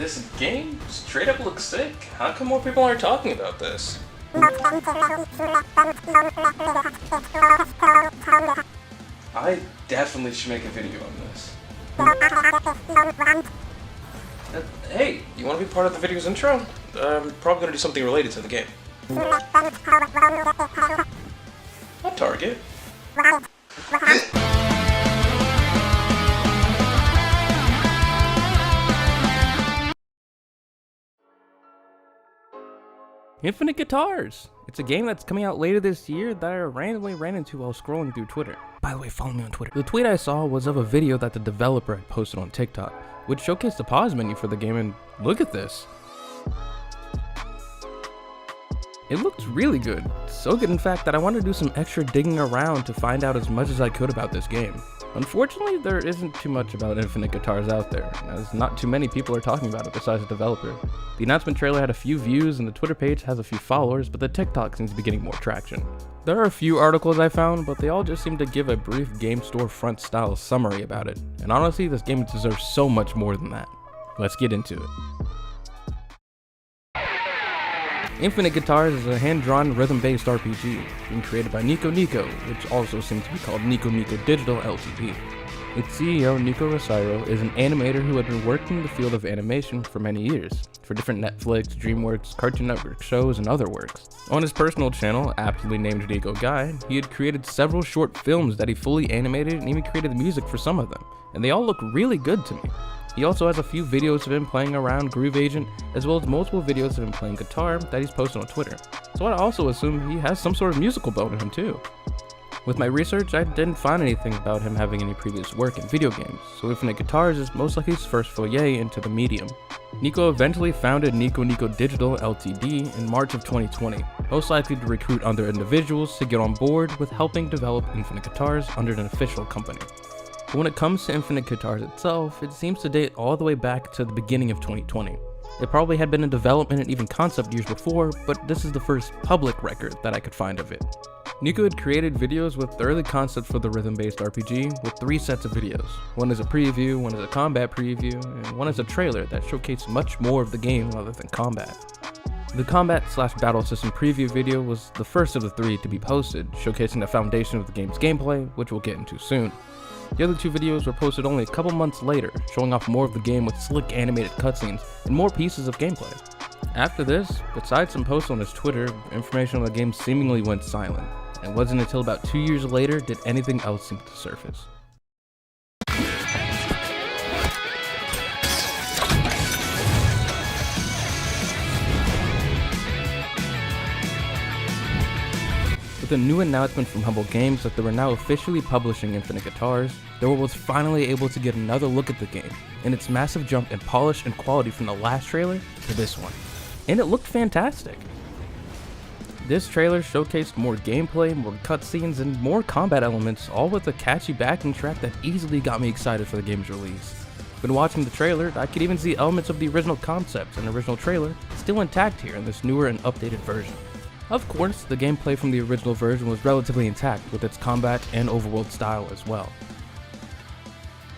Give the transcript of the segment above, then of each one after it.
This game straight up looks sick. How come more people aren't talking about this? I definitely should make a video on this. Hey, you want to be part of the video's intro? I'm probably going to do something related to the game. What target? Infinite Guitars! It's a game that's coming out later this year that I randomly ran into while scrolling through Twitter. By the way, follow me on Twitter. The tweet I saw was of a video that the developer had posted on TikTok, which showcased the pause menu for the game, and look at this. It looks really good. So good in fact that I wanted to do some extra digging around to find out as much as I could about this game. Unfortunately, there isn't too much about Infinite Guitars out there, as not too many people are talking about it besides the developer. The announcement trailer had a few views and the Twitter page has a few followers, but the TikTok seems to be getting more traction. There are a few articles I found, but they all just seem to give a brief game storefront style summary about it, and honestly, this game deserves so much more than that. Let's get into it. Infinite Guitars is a hand-drawn rhythm-based RPG, being created by Nico Nico, which also seems to be called Nico Nico Digital Ltd. Its CEO, Nico Rosario, is an animator who had been working in the field of animation for many years, for different Netflix, DreamWorks, Cartoon Network shows, and other works. On his personal channel, aptly named Nico Guy, he had created several short films that he fully animated and even created the music for some of them, and they all look really good to me. He also has a few videos of him playing around Groove Agent, as well as multiple videos of him playing guitar that he's posted on Twitter. So I also assume he has some sort of musical bone in him too. With my research, I didn't find anything about him having any previous work in video games, so Infinite Guitars is most likely his first foray into the medium. Nico eventually founded Nico Nico Digital Ltd in March of 2020, most likely to recruit other individuals to get on board with helping develop Infinite Guitars under an official company. But when it comes to Infinite Guitars itself, it seems to date all the way back to the beginning of 2020. It probably had been in development and even concept years before, but this is the first public record that I could find of it. Nico had created videos with the early concept for the rhythm-based RPG with 3 sets of videos. One is a preview, one is a combat preview, and one is a trailer that showcased much more of the game other than combat. The combat/battle system preview video was the first of the 3 to be posted, showcasing the foundation of the game's gameplay, which we'll get into soon. The other 2 videos were posted only a couple months later, showing off more of the game with slick animated cutscenes and more pieces of gameplay. After this, besides some posts on his Twitter, information on the game seemingly went silent, and it wasn't until about 2 years later did anything else seem to surface. With a new announcement from Humble Games that they were now officially publishing Infinite Guitars, they were finally able to get another look at the game, and its massive jump in polish and quality from the last trailer to this one. And it looked fantastic. This trailer showcased more gameplay, more cutscenes, and more combat elements, all with a catchy backing track that easily got me excited for the game's release. When watching the trailer, I could even see elements of the original concept and original trailer still intact here in this newer and updated version. Of course, the gameplay from the original version was relatively intact with its combat and overworld style as well.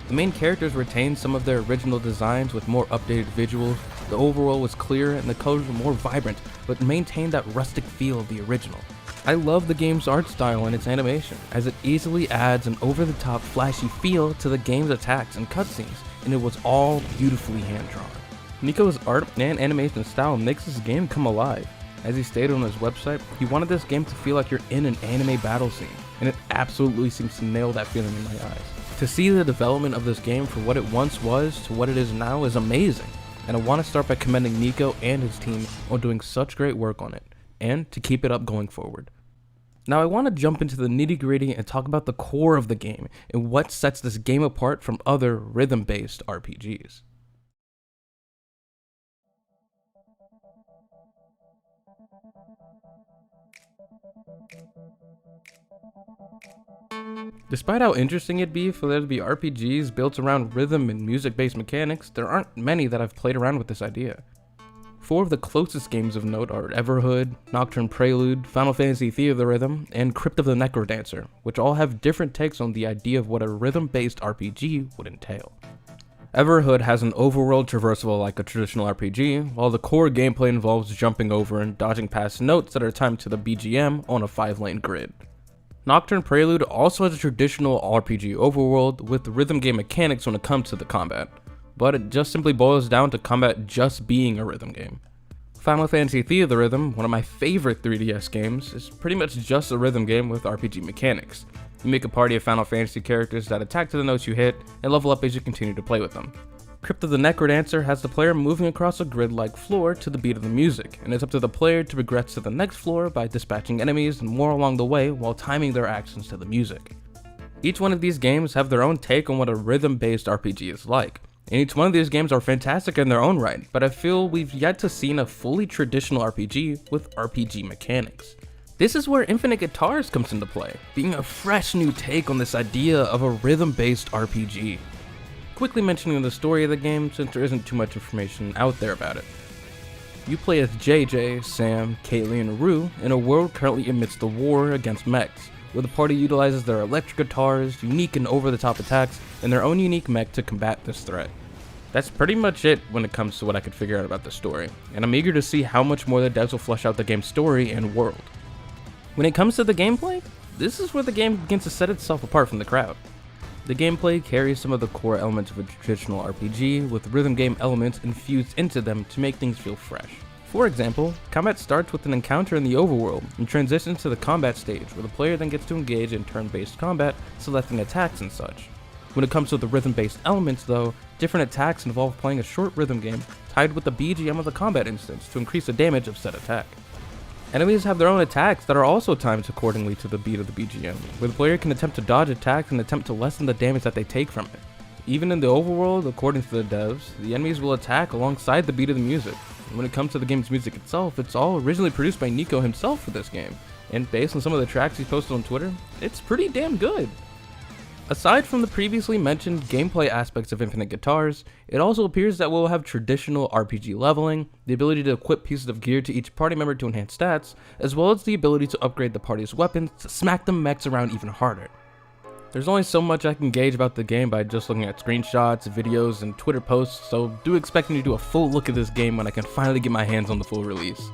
The main characters retained some of their original designs with more updated visuals, the overworld was clearer and the colors were more vibrant, but maintained that rustic feel of the original. I love the game's art style and its animation, as it easily adds an over-the-top flashy feel to the game's attacks and cutscenes, and it was all beautifully hand-drawn. Nico's art and animation style makes this game come alive. As he stated on his website, he wanted this game to feel like you're in an anime battle scene, and it absolutely seems to nail that feeling in my eyes. To see the development of this game from what it once was to what it is now is amazing, and I want to start by commending Nico and his team on doing such great work on it, and to keep it up going forward. Now I want to jump into the nitty-gritty and talk about the core of the game, and what sets this game apart from other rhythm-based RPGs. Despite how interesting it'd be for there to be RPGs built around rhythm and music-based mechanics, there aren't many that I've played around with this idea. 4 of the closest games of note are Everhood, Nocturne Prelude, Final Fantasy Theatrhythm, and Crypt of the Necrodancer, which all have different takes on the idea of what a rhythm-based RPG would entail. Everhood has an overworld traversable like a traditional RPG, while the core gameplay involves jumping over and dodging past notes that are timed to the BGM on a 5-lane grid. Nocturne Prelude also has a traditional RPG overworld with rhythm game mechanics when it comes to the combat, but it just simply boils down to combat just being a rhythm game. Final Fantasy Theatrhythm, one of my favorite 3DS games, is pretty much just a rhythm game with RPG mechanics. You make a party of Final Fantasy characters that attack to the notes you hit and level up as you continue to play with them. Crypt of the Necrodancer has the player moving across a grid-like floor to the beat of the music, and it's up to the player to progress to the next floor by dispatching enemies and more along the way while timing their actions to the music. Each one of these games have their own take on what a rhythm-based RPG is like, and each one of these games are fantastic in their own right, but I feel we've yet to see a fully traditional RPG with RPG mechanics. This is where Infinite Guitars comes into play, being a fresh new take on this idea of a rhythm-based RPG. Quickly mentioning the story of the game since there isn't too much information out there about it. You play as JJ, Sam, Kaylee, and Rue in a world currently amidst the war against mechs, where the party utilizes their electric guitars, unique and over-the-top attacks, and their own unique mech to combat this threat. That's pretty much it when it comes to what I could figure out about the story, and I'm eager to see how much more the devs will flesh out the game's story and world. When it comes to the gameplay, this is where the game begins to set itself apart from the crowd. The gameplay carries some of the core elements of a traditional RPG, with rhythm game elements infused into them to make things feel fresh. For example, combat starts with an encounter in the overworld and transitions to the combat stage, where the player then gets to engage in turn-based combat, selecting attacks and such. When it comes to the rhythm-based elements though, different attacks involve playing a short rhythm game tied with the BGM of the combat instance to increase the damage of said attack. Enemies have their own attacks that are also timed accordingly to the beat of the BGM, where the player can attempt to dodge attacks and attempt to lessen the damage that they take from it. Even in the overworld, according to the devs, the enemies will attack alongside the beat of the music. And when it comes to the game's music itself, it's all originally produced by Nico himself for this game, and based on some of the tracks he posted on Twitter, it's pretty damn good. Aside from the previously mentioned gameplay aspects of Infinite Guitars, it also appears that we'll have traditional RPG leveling, the ability to equip pieces of gear to each party member to enhance stats, as well as the ability to upgrade the party's weapons to smack the mechs around even harder. There's only so much I can gauge about the game by just looking at screenshots, videos, and Twitter posts, so do expect me to do a full look at this game when I can finally get my hands on the full release.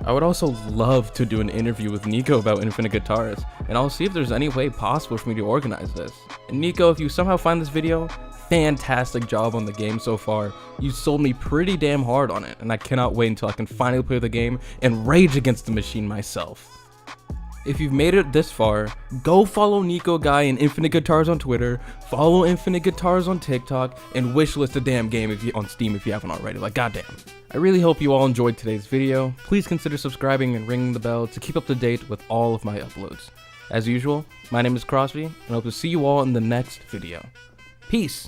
I would also love to do an interview with Nico about Infinite Guitars, and I'll see if there's any way possible for me to organize this. And Nico, if you somehow find this video, fantastic job on the game so far. You sold me pretty damn hard on it, and I cannot wait until I can finally play the game and rage against the machine myself. If you've made it this far, go follow Nico Guy and Infinite Guitars on Twitter, follow Infinite Guitars on TikTok, and wishlist the damn game on Steam if you haven't already, like goddamn. I really hope you all enjoyed today's video. Please consider subscribing and ringing the bell to keep up to date with all of my uploads. As usual, my name is CrossVee, and I hope to see you all in the next video. Peace!